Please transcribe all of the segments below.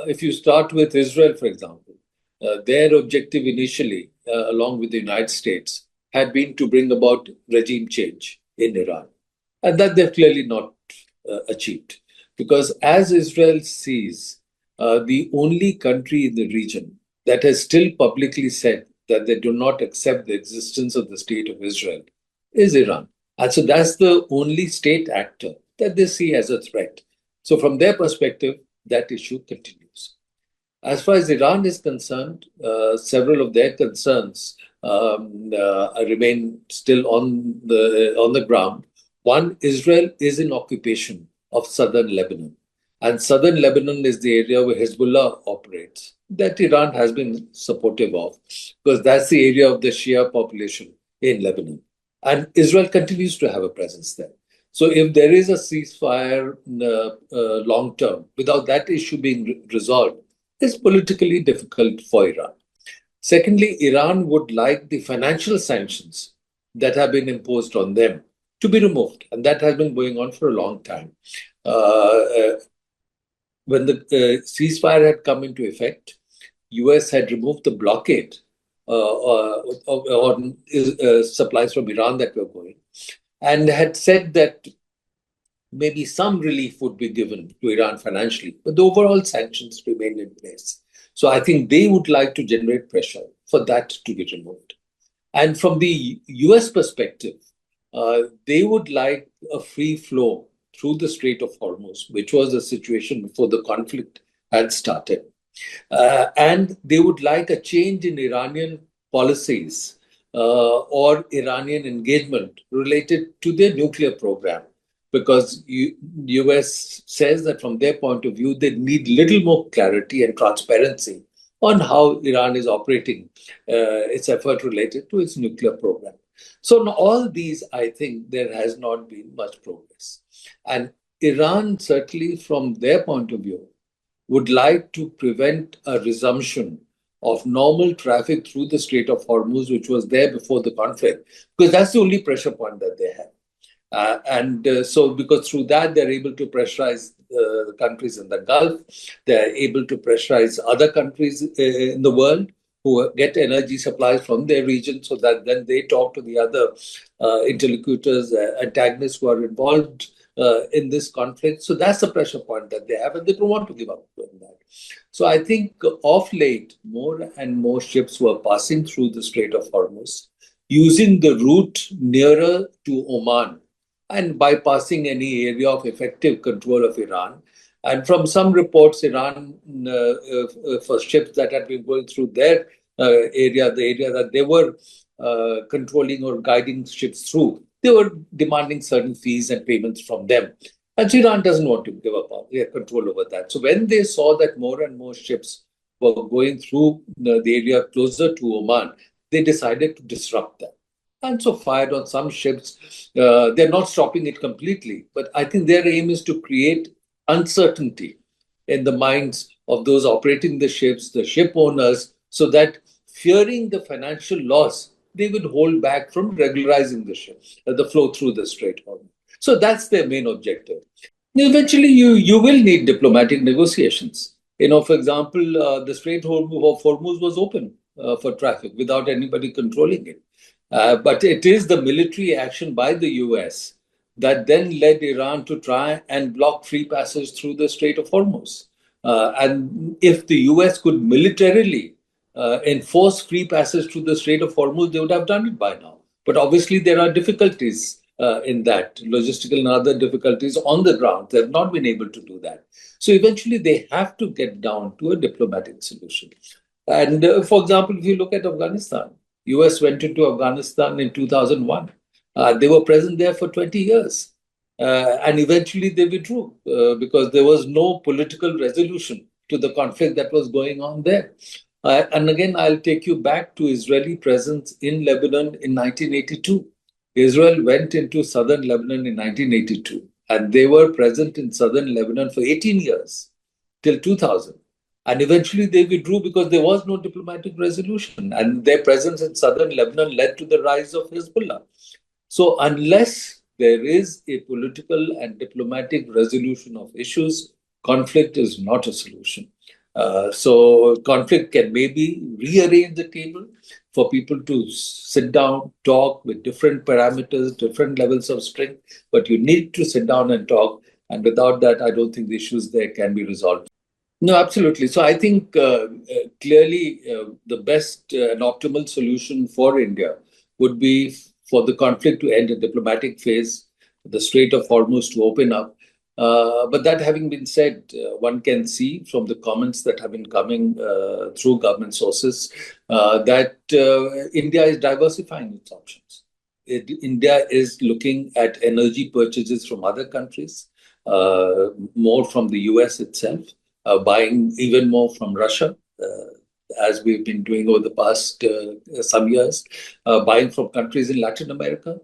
if you start with Israel, for example, their objective initially, along with the United States, had been to bring about regime change in Iran. And that they've clearly not achieved. Because as Israel sees, the only country in the region that has still publicly said that they do not accept the existence of the state of Israel is Iran. And so that's the only state actor that they see as a threat. So, from their perspective, that issue continues. As far as Iran is concerned, several of their concerns remain still on the ground. One, Israel is in occupation of southern Lebanon, and southern Lebanon is the area where Hezbollah operates. That Iran has been supportive of, because that's the area of the Shia population in Lebanon, and Israel continues to have a presence there. So, if there is a ceasefire long term, without that issue being resolved, it's politically difficult for Iran. Secondly, Iran would like the financial sanctions that have been imposed on them to be removed, and that has been going on for a long time. When the ceasefire had come into effect, US had removed the blockade on supplies from Iran that were going, and had said that maybe some relief would be given to Iran financially, but the overall sanctions remained in place. So I think they would like to generate pressure for that to be removed. And from the US perspective, they would like a free flow through the Strait of Hormuz, which was the situation before the conflict had started. And they would like a change in Iranian policies or Iranian engagement related to their nuclear program, because US says that from their point of view, they need little more clarity and transparency on how Iran is operating its effort related to its nuclear program. So in all these, I think there has not been much progress. And Iran, certainly from their point of view, would like to prevent a resumption of normal traffic through the Strait of Hormuz, which was there before the conflict, because that's the only pressure point that they have. So because through that, they're able to pressurize the countries in the Gulf, they're able to pressurize other countries in the world who get energy supplies from their region, so that then they talk to the other interlocutors, antagonists who are involved in this conflict. So that's the pressure point that they have, and they don't want to give up on that. So I think of late, more and more ships were passing through the Strait of Hormuz, using the route nearer to Oman and bypassing any area of effective control of Iran. And from some reports, Iran, for ships that had been going through their area, the area that they were controlling or guiding ships through, they were demanding certain fees and payments from them. And so Iran doesn't want to give up their control over that. So when they saw that more and more ships were going through the area closer to Oman, they decided to disrupt that. And so fired on some ships. They're not stopping it completely, but I think their aim is to create uncertainty in the minds of those operating the ships, the ship owners, so that fearing the financial loss, they would hold back from regularizing the ship, the flow through the Strait. So that's their main objective. Eventually, you will need diplomatic negotiations. For example, the Strait of Hormuz was open for traffic without anybody controlling it. But it is the military action by the US that then led Iran to try and block free passage through the Strait of Hormuz. And if the US could militarily enforce free passage through the Strait of Hormuz, they would have done it by now. But obviously, there are difficulties in that, logistical and other difficulties on the ground. They have not been able to do that. So eventually, they have to get down to a diplomatic solution. And for example, if you look at Afghanistan, US went into Afghanistan in 2001. They were present there for 20 years. And eventually they withdrew because there was no political resolution to the conflict that was going on there. And again, I'll take you back to Israeli presence in Lebanon in 1982. Israel went into southern Lebanon in 1982, and they were present in southern Lebanon for 18 years, till 2000. And eventually they withdrew because there was no diplomatic resolution. And their presence in southern Lebanon led to the rise of Hezbollah. So unless there is a political and diplomatic resolution of issues, conflict is not a solution. So conflict can maybe rearrange the table for people to sit down, talk with different parameters, different levels of strength, but you need to sit down and talk. And without that, I don't think the issues there can be resolved. No, absolutely. So I think clearly the best and optimal solution for India would be for the conflict to end a diplomatic phase, the Strait of Hormuz to open up. But that having been said, one can see from the comments that have been coming through government sources that India is diversifying its options. India is looking at energy purchases from other countries, more from the US itself, buying even more from Russia, as we've been doing over the past some years, buying from countries in Latin America,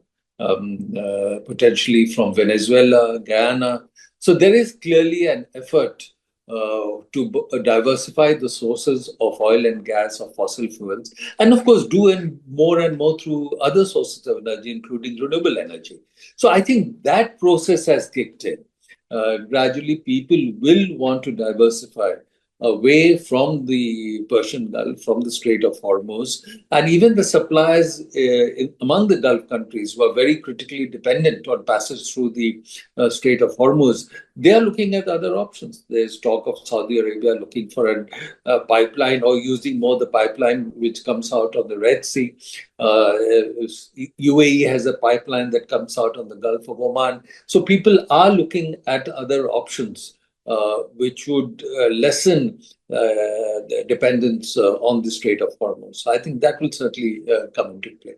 potentially from Venezuela, Guyana. So there is clearly an effort to diversify the sources of oil and gas or fossil fuels, and of course, do more and more through other sources of energy, including renewable energy. So I think that process has kicked in. Gradually people will want to diversify away from the Persian Gulf, from the Strait of Hormuz, and even the suppliers among the Gulf countries who are very critically dependent on passage through the Strait of Hormuz, they are looking at other options. There's talk of Saudi Arabia looking for a pipeline or using more the pipeline which comes out of the Red Sea. UAE has a pipeline that comes out on the Gulf of Oman. So people are looking at other options which would lessen the dependence on the Strait of Hormuz. So I think that will certainly come into play.